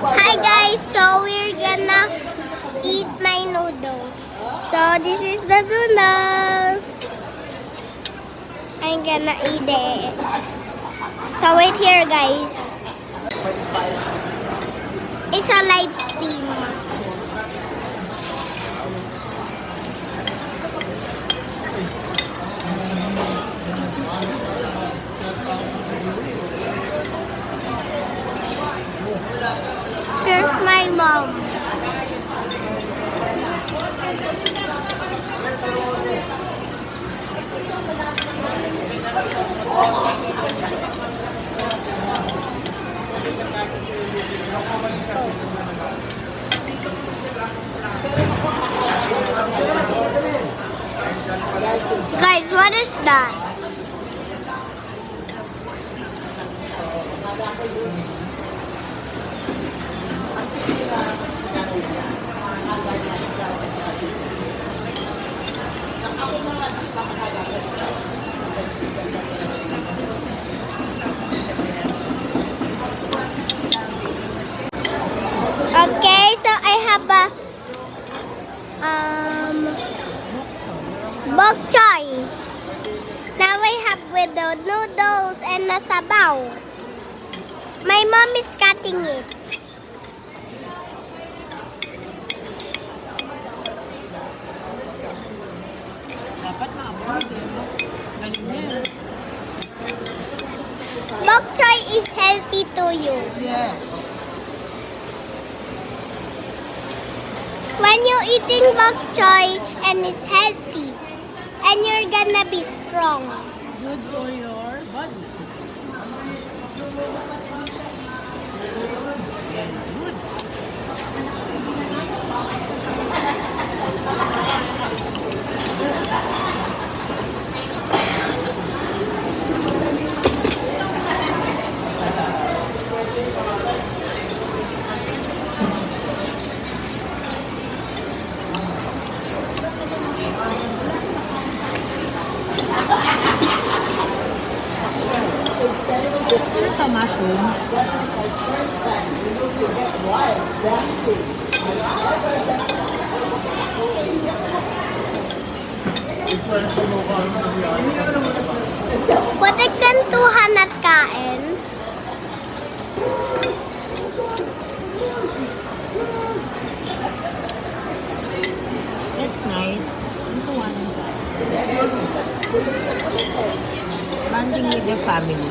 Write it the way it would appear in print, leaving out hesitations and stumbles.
Hi guys, so we're gonna eat my noodles. So this is the noodles. I'm gonna eat it. So wait here guys. It's a live stream. Here's my mom. Guys, what is that? Okay, so I have a bok choy. Now I have with the noodles and the sabaw. My mom is cutting it. Dapat ma-afford eh. Galing niya. Bok choy is healthy to you. Yes. When you eating bok choy and it's healthy, and you're gonna be strong. Good for your body. Yan, good. Ano ito, mushroom? Pwede kantuhan at kain. It's nice. Ito one. Bonding with the family.